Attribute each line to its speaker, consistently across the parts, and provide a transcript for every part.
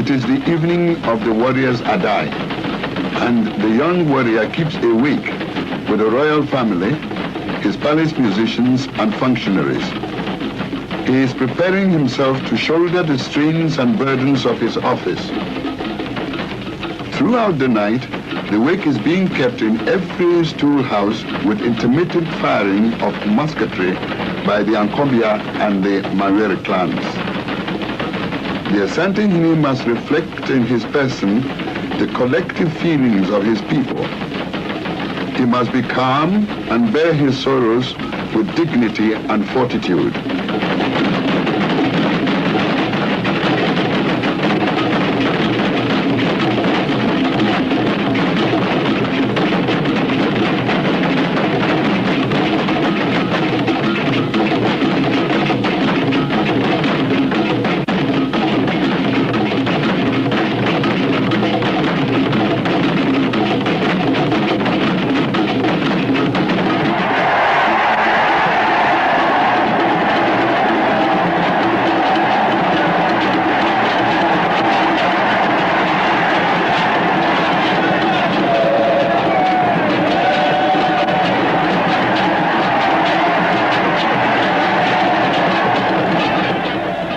Speaker 1: It is the evening of the warrior's Adai, and the young warrior keeps awake with the royal family, his palace musicians and functionaries. He is preparing himself to shoulder the strains and burdens of his office. Throughout the night, the wake is being kept in every stool house with intermittent firing of musketry by the Ankobia and the Mawere clans. The Asantehene must reflect in his person the collective feelings of his people. He must be calm and bear his sorrows with dignity and fortitude.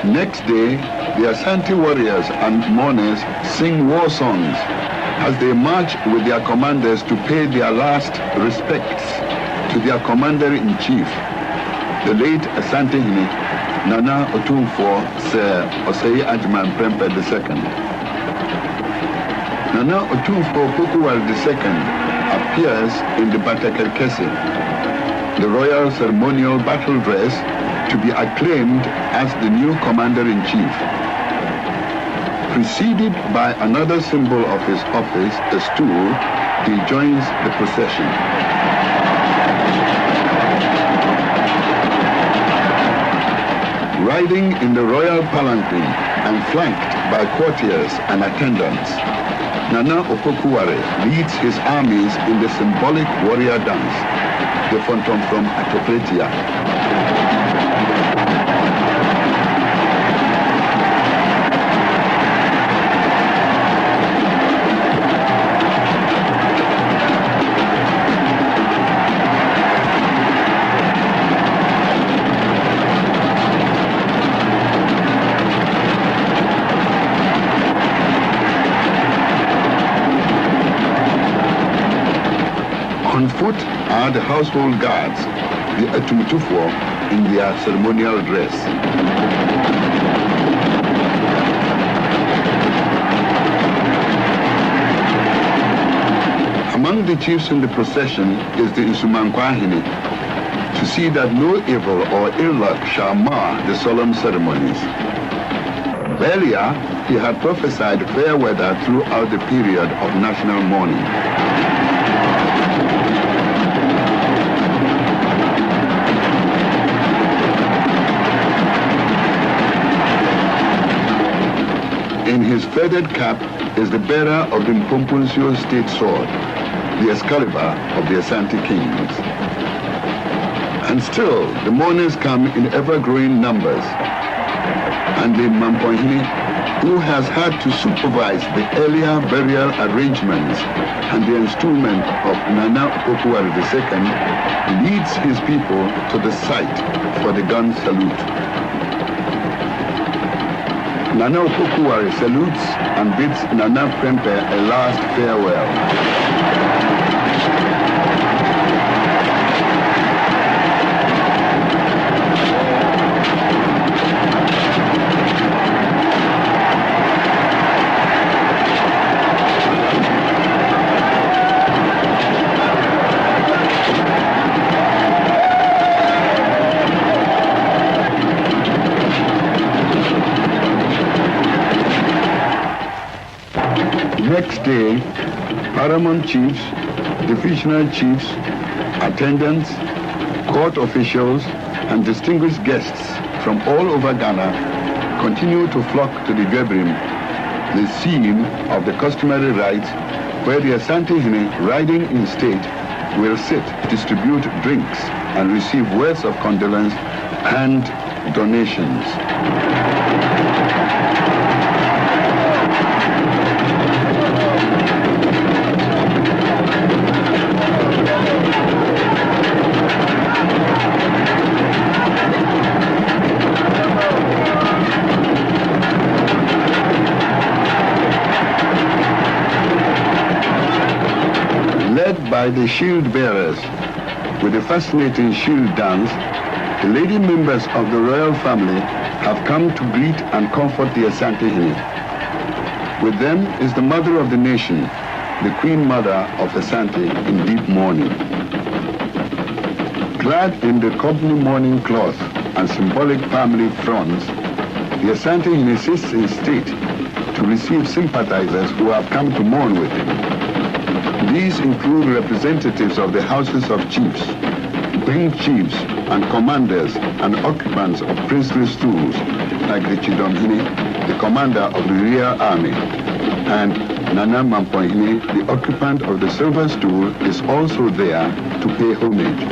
Speaker 1: Next day, the Asante warriors and mourners sing war songs as they march with their commanders to pay their last respects to their commander-in-chief, the late Asantehene, Nana Otumfuo Osei Agyeman Prempeh II. Nana Otumfuo Opoku Ware II appears in the Batakekese, the royal ceremonial battle dress, to be acclaimed as the new commander-in-chief. Preceded by another symbol of his office, a stool, he joins the procession. Riding in the royal palanquin and flanked by courtiers and attendants, Nana Opoku Ware leads his armies in the symbolic warrior dance, the phantom from Atopletia. On foot are the household guards, the Otumfuo, in their ceremonial dress. Among the chiefs in the procession is the Nsumankwahene, to see that no evil or ill luck shall mar the solemn ceremonies. Earlier, he had prophesied fair weather throughout the period of national mourning. In his feathered cap is the bearer of the Mpomponsuo state sword, the Excalibur of the Asante kings. And still, the mourners come in ever-growing numbers. And the Mampohene, who has had to supervise the earlier burial arrangements and the enstoolment of Nana Opoku Ware II, leads his people to the site for the gun salute. Nana Opoku Ware salutes and bids Nana Prempeh a last farewell. Next day, paramount chiefs, divisional chiefs, attendants, court officials, and distinguished guests from all over Ghana continue to flock to the Dwebrim, the scene of the customary rites where the Asantehene, riding in state, will sit, distribute drinks, and receive words of condolence and donations. by the shield bearers. With the fascinating shield dance, the lady members of the royal family have come to greet and comfort the Asantehene. With them is the mother of the nation, the Queen Mother of Asante, in deep mourning. Clad in the company mourning cloth and symbolic family fronds, the Asantehene sits in state to receive sympathizers who have come to mourn with him. These include representatives of the houses of chiefs, wing chiefs and commanders and occupants of princely stools like the Chidomhene, the commander of the rear army, and Nana Mampohene, the occupant of the silver stool, is also there to pay homage.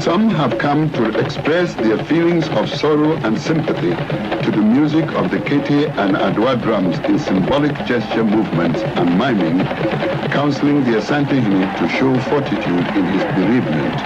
Speaker 1: Some have come to express their feelings of sorrow and sympathy to the music of the Kete and Adwa drums in symbolic gesture movements and miming, counseling the Asantehene to show fortitude in his bereavement.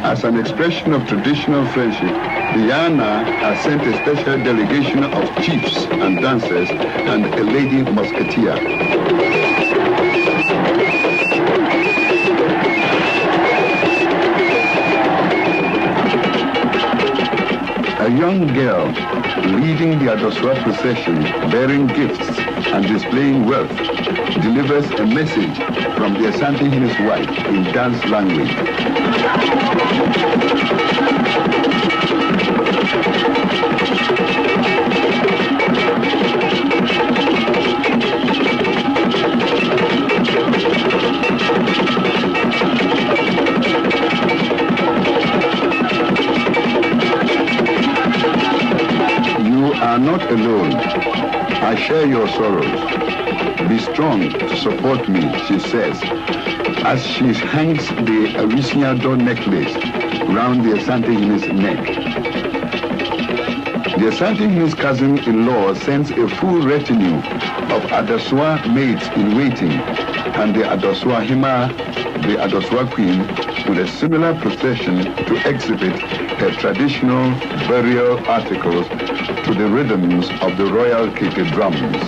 Speaker 1: As an expression of traditional friendship, the Yana has sent a special delegation of chiefs and dancers and a lady musketeer. A young girl leading the Adoswa procession, bearing gifts and displaying wealth, delivers a message from the Asantehene's wife in dance language. You are not alone. I share your sorrows. Be strong to support me, she says, as she hangs the Arisiado necklace round the Asantehene's neck. The Asantehene's cousin-in-law sends a full retinue of Adoswa maids in waiting and the Adoswa Hima, the Adoswa Queen, with a similar procession to exhibit her traditional burial articles to the rhythms of the royal Kete drums.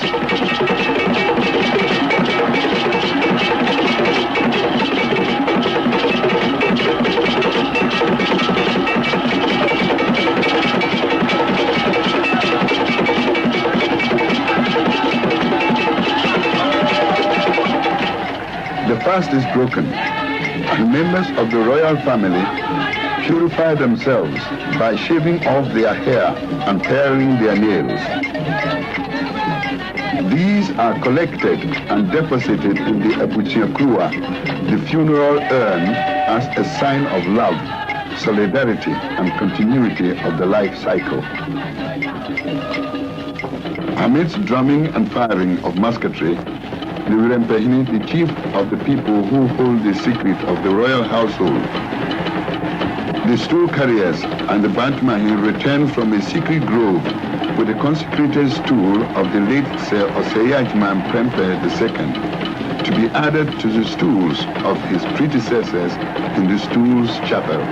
Speaker 1: The fast is broken, and members of the royal family purify themselves by shaving off their hair and paring their nails. These are collected and deposited in the Abuchiakrua, the funeral urn, as a sign of love, solidarity, and continuity of the life cycle. Amidst drumming and firing of musketry, the Prempeh, the chief of the people who hold the secret of the royal household, The stool carriers and the Bantmahin returned from a secret grove with the consecrated stool of the late Sir Osei Agyeman Prempeh II to be added to the stools of his predecessors in the Stools Chapel.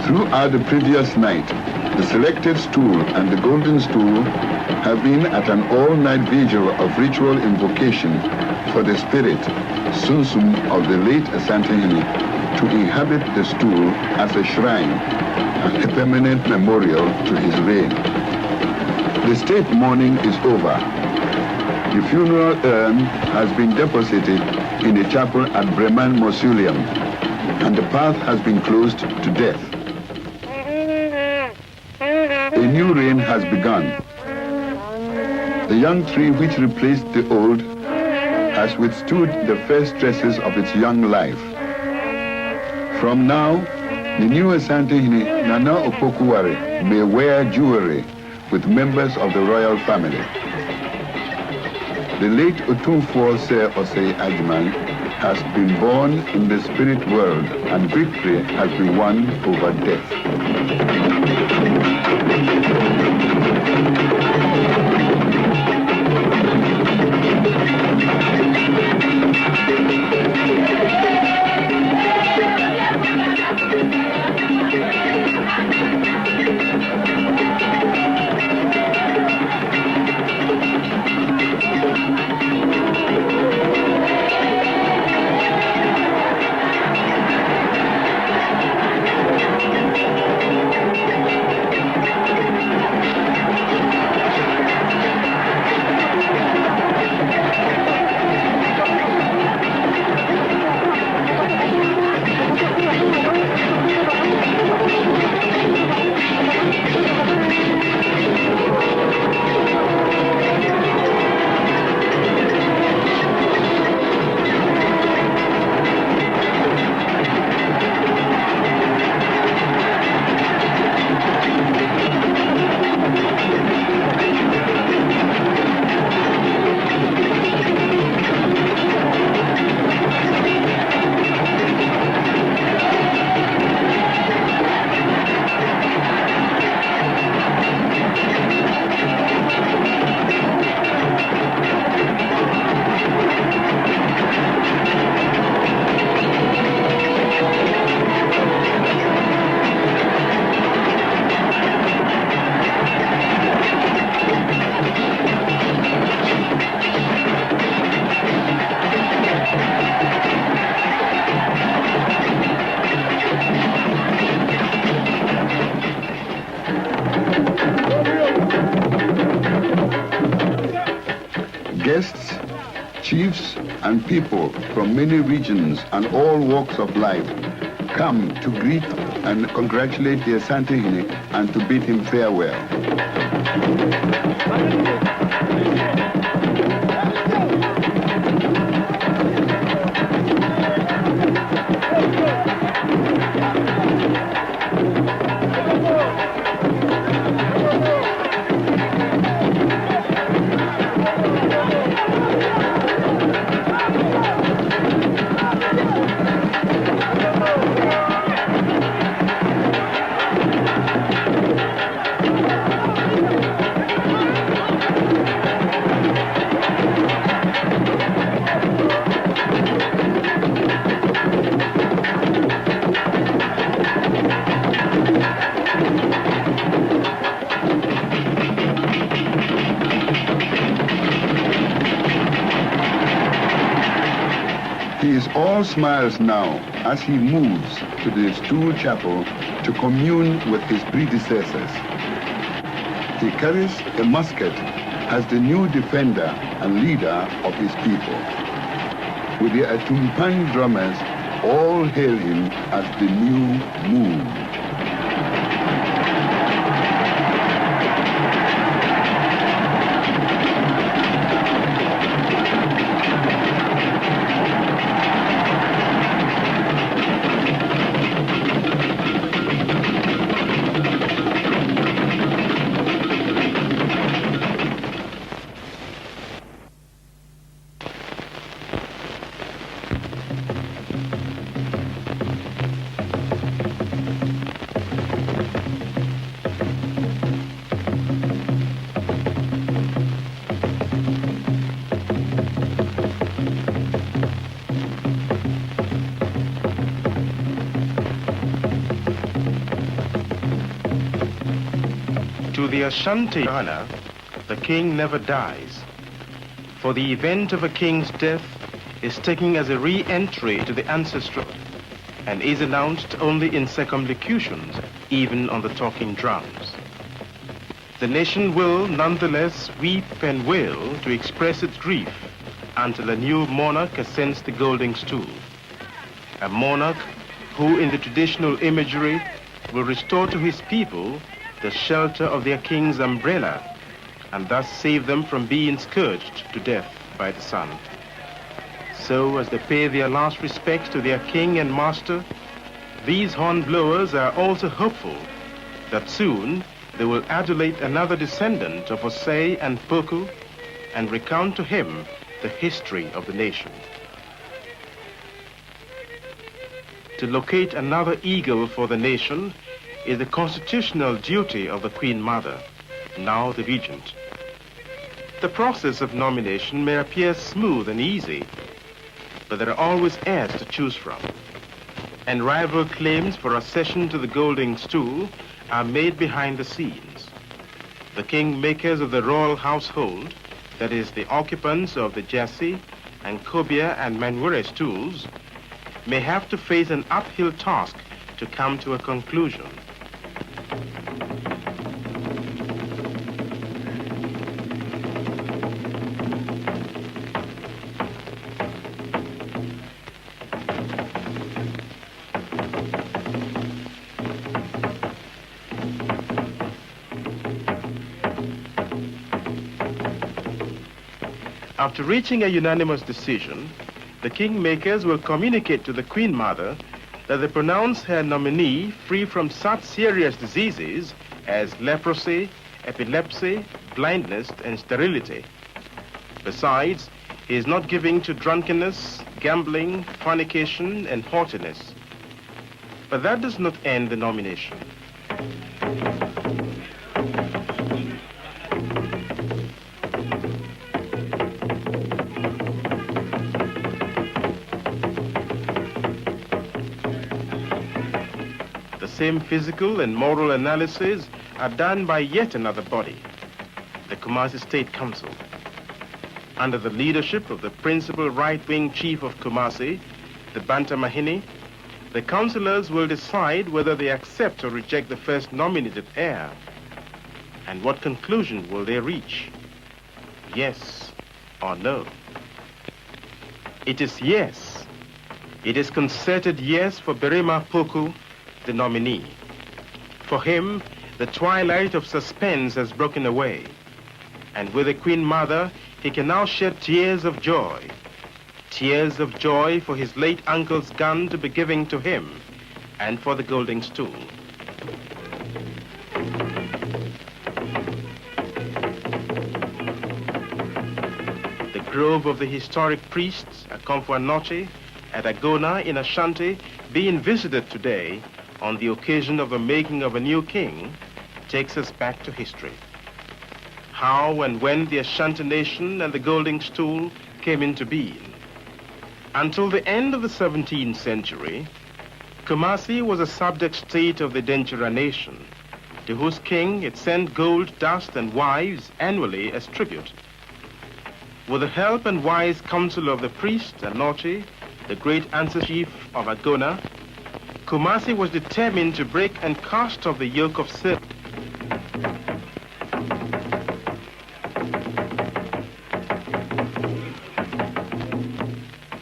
Speaker 1: Throughout the previous night, the selected stool and the Golden Stool have been at an all-night vigil of ritual invocation for the spirit, Sunsum, of the late Asantehene to inhabit the stool as a shrine and a permanent memorial to his reign. The state mourning is over. The funeral urn has been deposited in a chapel at Bremen Mausoleum, and the path has been closed to death. A new reign has begun. The young tree which replaced the old has withstood the first stresses of its young life. From now, the new Asantehene, Nana Opoku Ware, may wear jewelry with members of the royal family. The late Otumfuo Osei Agyeman has been born in the spirit world, and victory has been won over death. Guests, chiefs, and people from many regions and all walks of life come to greet and congratulate the Asantehene and to bid him farewell. He is all smiles now as he moves to the Stool Chapel to commune with his predecessors. He carries a musket as the new defender and leader of his people. With the Atumpan drummers, all hail him as the new moon.
Speaker 2: To the Asante Ghana, the king never dies, for the event of a king's death is taken as a re-entry to the ancestral and is announced only in circumlocutions, even on the talking drums. The nation will nonetheless weep and wail to express its grief until a new monarch ascends the Golden Stool, a monarch who in the traditional imagery will restore to his people the shelter of their king's umbrella and thus save them from being scourged to death by the sun. So as they pay their last respects to their king and master, these horn blowers are also hopeful that soon they will adulate another descendant of Osei and Opoku and recount to him the history of the nation. To locate another eagle for the nation is the constitutional duty of the Queen Mother, now the Regent. The process of nomination may appear smooth and easy, but there are always heirs to choose from, and rival claims for accession to the Golden Stool are made behind the scenes. The kingmakers of the royal household, that is, the occupants of the Jesse and Kobia and Manwere stools, may have to face an uphill task to come to a conclusion. After reaching a unanimous decision, the kingmakers will communicate to the Queen Mother that they pronounce her nominee free from such serious diseases as leprosy, epilepsy, blindness, and sterility. Besides, he is not giving to drunkenness, gambling, fornication, and haughtiness. But that does not end the nomination. Same physical and moral analyses are done by yet another body, the Kumasi State Council. Under the leadership of the principal right-wing chief of Kumasi, the Bantamahini, the councillors will decide whether they accept or reject the first nominated heir. And what conclusion will they reach? Yes or no? It is yes. It is concerted yes for Berema Opoku, the nominee. For him, the twilight of suspense has broken away, and with the Queen Mother, he can now shed tears of joy for his late uncle's gun to be given to him, and for the Golden Stool. The grove of the historic priests, Otumfuo at Agona in Asante, being visited today on the occasion of the making of a new king, takes us back to history. How and when the Asante nation and the Golden Stool came into being. Until the end of the 17th century, Kumasi was a subject state of the Denchira nation, to whose king it sent gold, dust, and wives annually as tribute. With the help and wise counsel of the priest Anoche, the great ancestor chief of Agona, Kumasi was determined to break and cast off the yoke of service.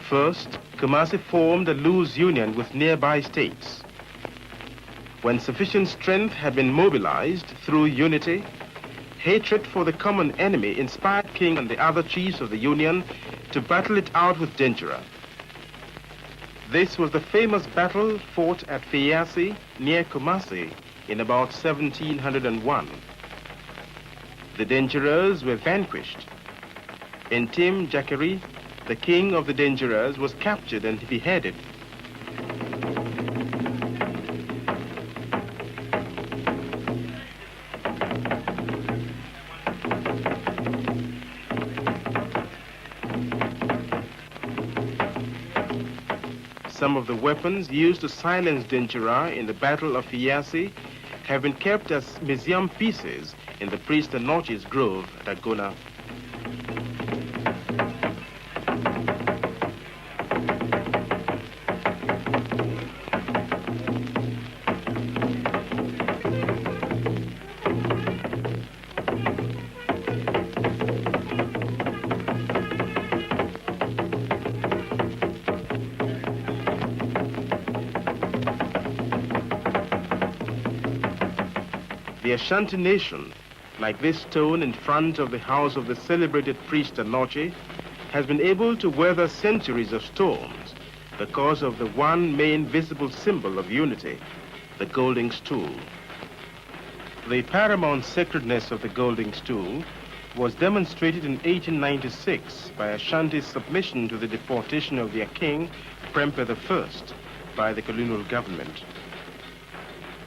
Speaker 2: First, Kumasi formed a loose union with nearby states. When sufficient strength had been mobilized through unity, hatred for the common enemy inspired King and the other chiefs of the union to battle it out with Denchira. This was the famous battle fought at Fiyasi near Kumasi in about 1701. The Denchiras were vanquished. Entim Jakeri, the king of the Denchiras, was captured and beheaded. Some of the weapons used to silence Denchira in the Battle of Fiyasi have been kept as museum pieces in the priest Anochi's grove at Agona. The Asante nation, like this stone in front of the house of the celebrated priest Anochi, has been able to weather centuries of storms because of the one main visible symbol of unity, the Golden Stool. The paramount sacredness of the Golden Stool was demonstrated in 1896 by Ashanti's submission to the deportation of their king, Prempeh I, by the colonial government.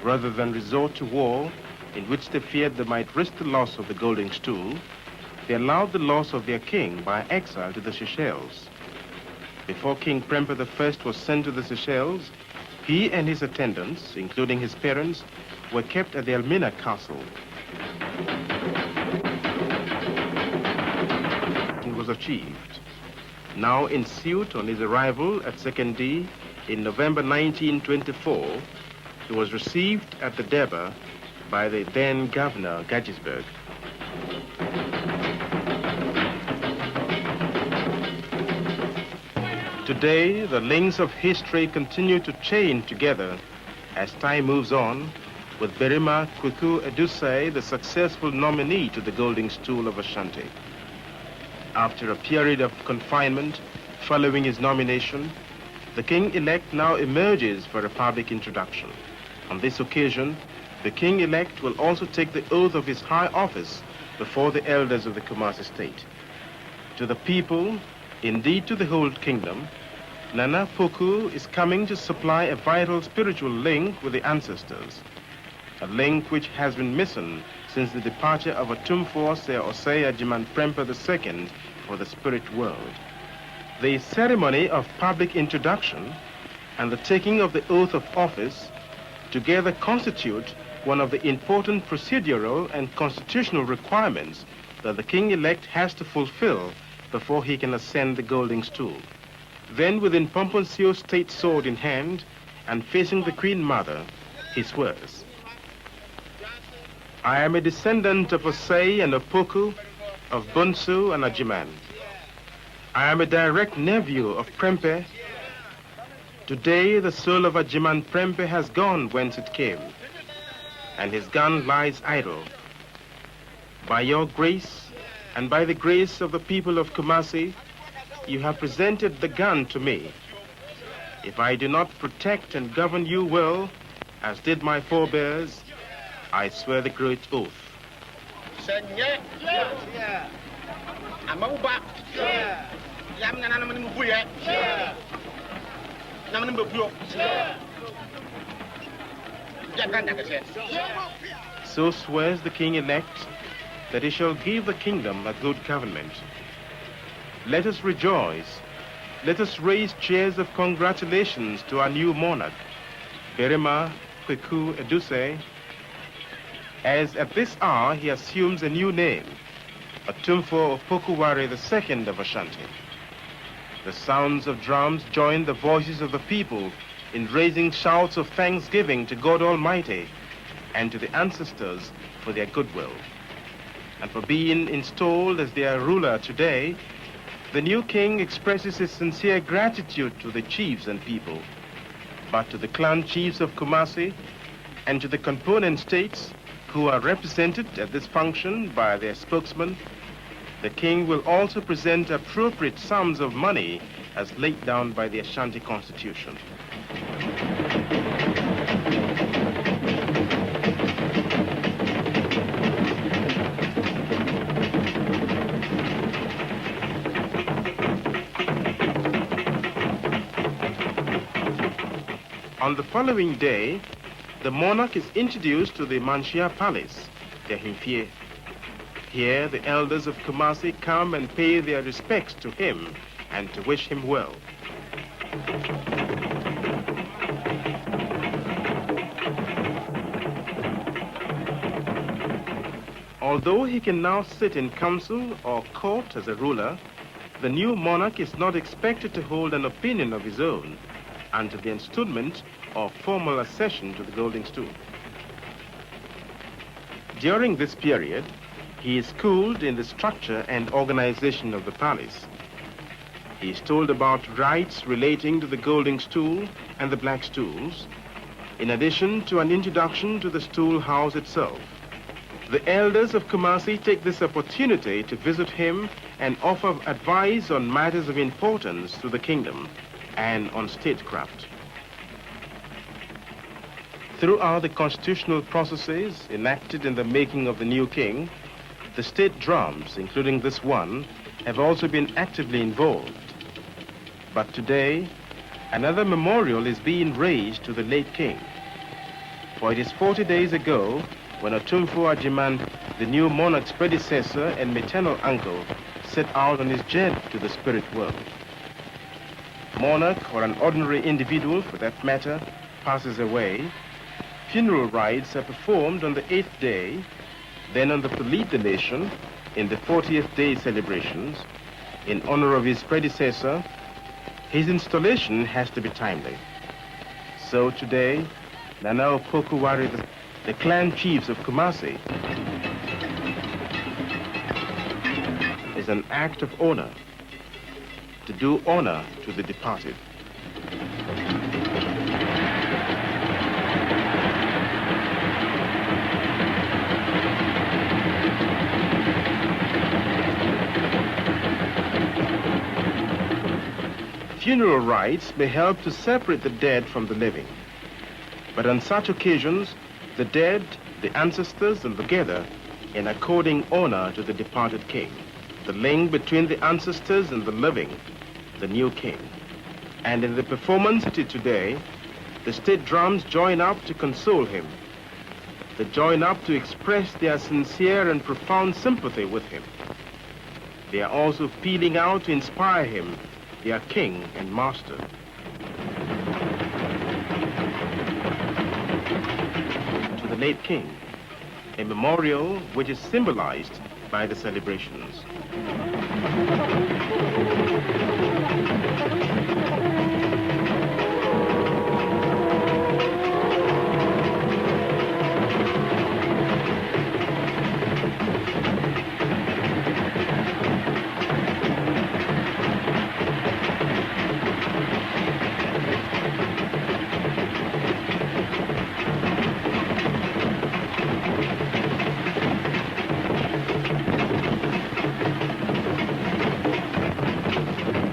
Speaker 2: Rather than resort to war, in which they feared they might risk the loss of the Golden Stool, they allowed the loss of their king by exile to the Seychelles. Before King Prempeh I was sent to the Seychelles, he and his attendants, including his parents, were kept at the Elmina Castle. It was achieved. Now ensued on his arrival at Sekindi in November 1924, he was received at the Deba by the then governor, Gagisberg. Today, the links of history continue to chain together as time moves on, with Berima Kweku Edusei, the successful nominee to the Golden Stool of Ashanti. After a period of confinement following his nomination, the king-elect now emerges for a public introduction. On this occasion, the king-elect will also take the oath of his high office before the elders of the Kumasi state. To the people, indeed to the whole kingdom, Nana Poku is coming to supply a vital spiritual link with the ancestors, a link which has been missing since the departure of Otumfuo Osei Agyeman Prempeh II for the spirit world. The ceremony of public introduction and the taking of the oath of office together constitute one of the important procedural and constitutional requirements that the king-elect has to fulfill before he can ascend the Golden Stool. Then, with Pomponsio's state sword in hand and facing the Queen Mother, he swears, "I am a descendant of Osei and Opoku, of Bunsu and Agyeman. I am a direct nephew of Prempeh. Today, the soul of Agyeman Prempeh has gone whence it came, and his gun lies idle. By your grace, and by the grace of the people of Kumasi, you have presented the gun to me. If I do not protect and govern you well, as did my forebears, I swear the great oath." So swears the king-elect that he shall give the kingdom a good government. Let us rejoice. Let us raise cheers of congratulations to our new monarch, Berima Kweku Edusei, as at this hour he assumes a new name, Otumfuo Opoku Ware II of Ashanti. The sounds of drums join the voices of the people in raising shouts of thanksgiving to God Almighty and to the ancestors for their goodwill. And for being installed as their ruler today, the new king expresses his sincere gratitude to the chiefs and people, but to the clan chiefs of Kumasi and to the component states who are represented at this function by their spokesman, the king will also present appropriate sums of money as laid down by the Ashanti Constitution. On the following day, the monarch is introduced to the Manshia Palace, the Himfie. Here, the elders of Kumasi come and pay their respects to him and to wish him well. Although he can now sit in council or court as a ruler, the new monarch is not expected to hold an opinion of his own until the enstoolment or formal accession to the Golden Stool. During this period, he is schooled in the structure and organization of the palace. He is told about rites relating to the Golden Stool and the Black Stools, in addition to an introduction to the stool house itself. The elders of Kumasi take this opportunity to visit him and offer advice on matters of importance to the kingdom and on statecraft. Throughout the constitutional processes enacted in the making of the new king, the state drums, including this one, have also been actively involved. But today, another memorial is being raised to the late king. For it is 40 days ago when Otumfuo Agyeman, the new monarch's predecessor and maternal uncle, set out on his journey to the spirit world. Monarch, or an ordinary individual for that matter, passes away. Funeral rites are performed on the 8th day. Then on the to lead the nation in the 40th day celebrations, in honor of his predecessor, his installation has to be timely. So today, Otumfuo Opoku Ware II, the clan chiefs of Kumasi, is an act of honor to do honor to the departed. Funeral rites may help to separate the dead from the living. But on such occasions, the dead, the ancestors, and together in according honor to the departed king, the link between the ancestors and the living, the new king. And in the performance today, the state drums join up to console him. They join up to express their sincere and profound sympathy with him. They are also pealing out to inspire him, their king and master. To the late king, a memorial which is symbolized by the celebrations.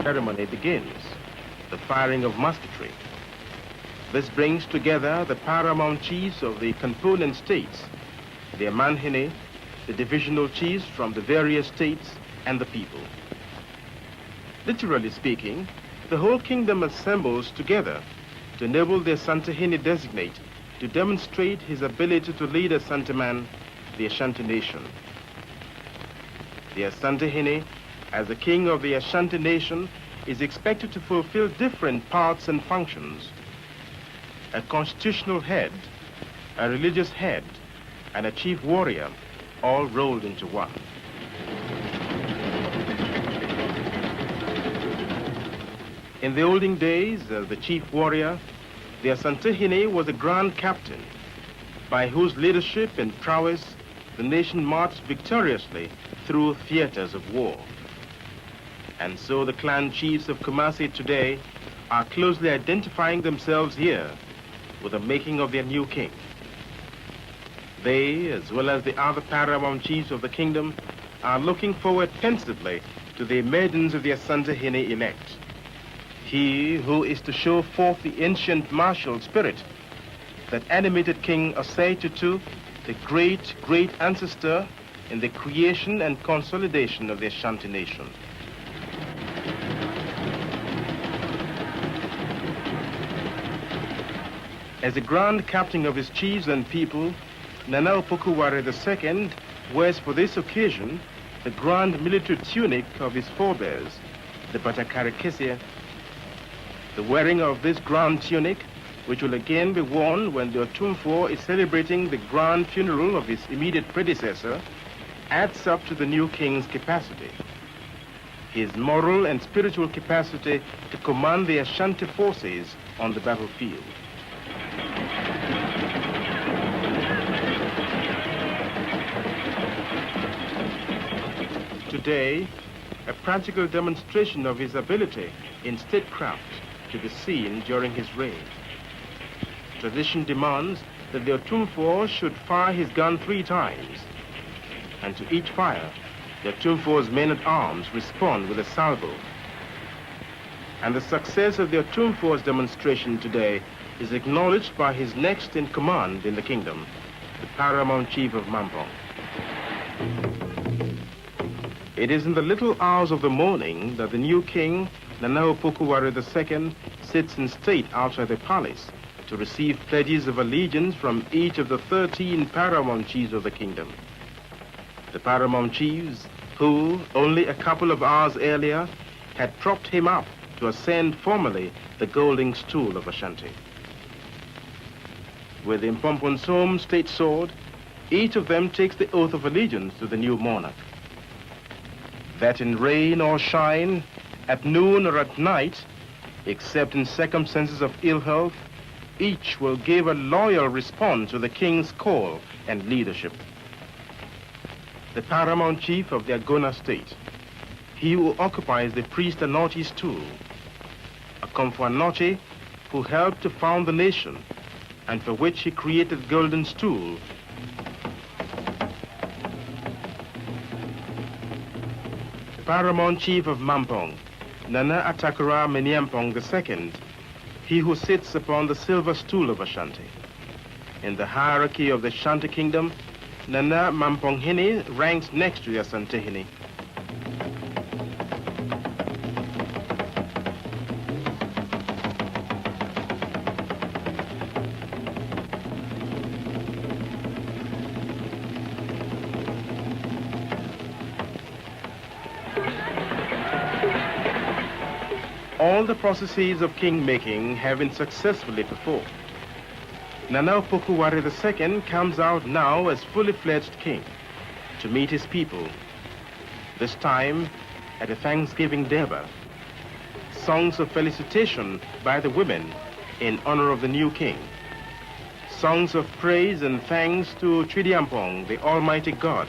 Speaker 2: Ceremony begins, the firing of musketry. This brings together the paramount chiefs of the component states, the Asantehene, the divisional chiefs from the various states, and the people. Literally speaking, the whole kingdom assembles together to enable the Asantehene designate to demonstrate his ability to lead Asanteman, the Ashanti nation. The Asantehene, as the king of the Ashanti nation, is expected to fulfill different parts and functions. A constitutional head, a religious head, and a chief warrior, all rolled into one. In the olden days, as the chief warrior, the Asantehene was a grand captain, by whose leadership and prowess the nation marched victoriously through theaters of war. And so the clan chiefs of Kumasi today are closely identifying themselves here with the making of their new king. They, as well as the other paramount chiefs of the kingdom, are looking forward pensively to the emergence of the Asantehene elect. He who is to show forth the ancient martial spirit that animated King Osei II, the great ancestor in the creation and consolidation of the Ashanti nation. As the grand captain of his chiefs and people, Otumfuo Opoku Ware II wears for this occasion the grand military tunic of his forebears, the Batakari. The wearing of this grand tunic, which will again be worn when the Otumfuo is celebrating the grand funeral of his immediate predecessor, adds up to the new king's capacity. His moral and spiritual capacity to command the Asante forces on the battlefield. Today, a practical demonstration of his ability in statecraft to be seen during his reign. Tradition demands that the Otumfuo should fire his gun 3 times, and to each fire, the Otumfuo's men-at-arms respond with a salvo. And the success of the Otumfuo's demonstration today is acknowledged by his next in command in the kingdom, the paramount chief of Mampong. It is in the little hours of the morning that the new king, Nana Opoku Ware II, sits in state outside the palace to receive pledges of allegiance from each of the 13 paramount chiefs of the kingdom. The paramount chiefs who, only a couple of hours earlier, had propped him up to ascend formally the Golden Stool of Asante. With the Mpomponsom state sword, each of them takes the oath of allegiance to the new monarch. That in rain or shine, at noon or at night, except in circumstances of ill health, each will give a loyal response to the king's call and leadership. The paramount chief of the Agona state, he who occupies the priest Anochi's stool, Otumfuo Anochi, who helped to found the nation and for which he created Golden Stool, the paramount chief of Mampong, Nana Atakura Menyampong II, he who sits upon the silver stool of Asante. In the hierarchy of the Asante kingdom, Nana Mamponghene ranks next to the Asantehene. All the processes of king-making have been successfully performed. Nana Opoku Ware II comes out now as fully-fledged king to meet his people, this time at a Thanksgiving Durbar. Songs of felicitation by the women in honor of the new king. Songs of praise and thanks to Chidiampong, the Almighty God.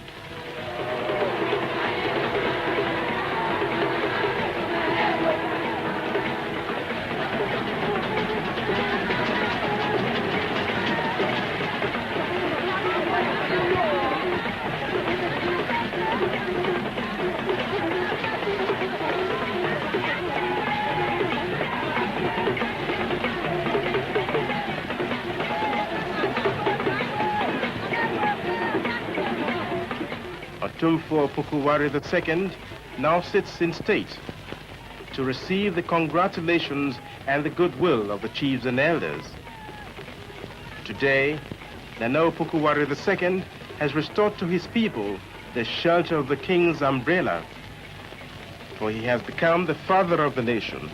Speaker 2: Otumfuo Opoku Ware II now sits in state to receive the congratulations and the goodwill of the chiefs and elders. Today, Nana Opoku Ware II has restored to his people the shelter of the king's umbrella, for he has become the father of the nation.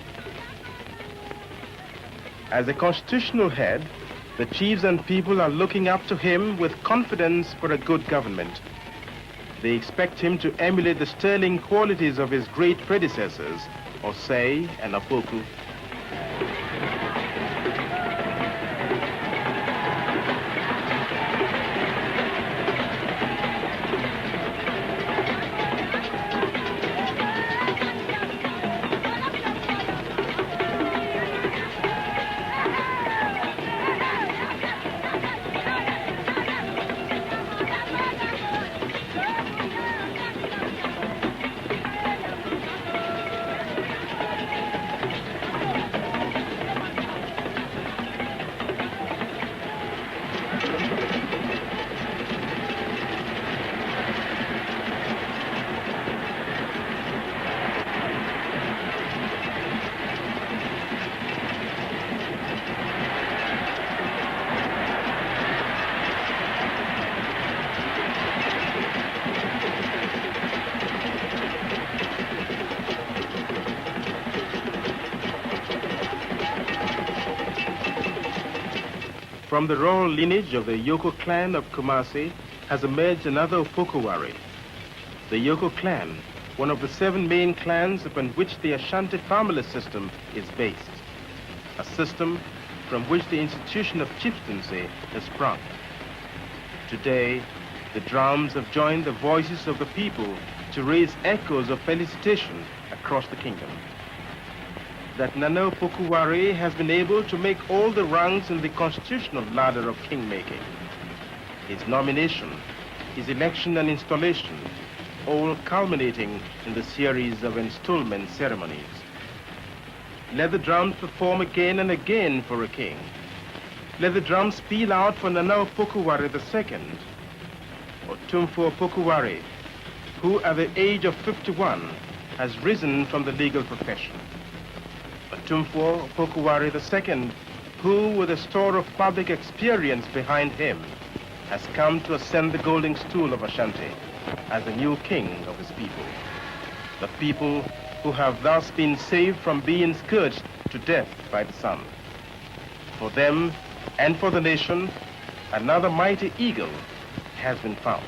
Speaker 2: As a constitutional head, the chiefs and people are looking up to him with confidence for a good government. They expect him to emulate the sterling qualities of his great predecessors, Osei and Opoku. From the royal lineage of the Yoko clan of Kumasi has emerged another Opoku Ware, The Yoko clan, one of the 7 main clans upon which the Asante family system is based, a system from which the institution of chieftaincy has sprung. Today, the drums have joined the voices of the people to raise echoes of felicitation across the kingdom. That Nana Opoku Ware has been able to make all the rungs in the constitutional ladder of kingmaking. His nomination, his election and installation, all culminating in the series of enstoolment ceremonies. Let the drums perform again and again for a king. Let the drums peal out for Nana Opoku Ware II, Otumfuo Opoku Ware, who at the age of 51 has risen from the legal profession. Otumfuo Opoku Ware II, who with a store of public experience behind him, has come to ascend the Golden Stool of Asante as the new king of his people. The people who have thus been saved from being scourged to death by the sun. For them and for the nation, another mighty eagle has been found.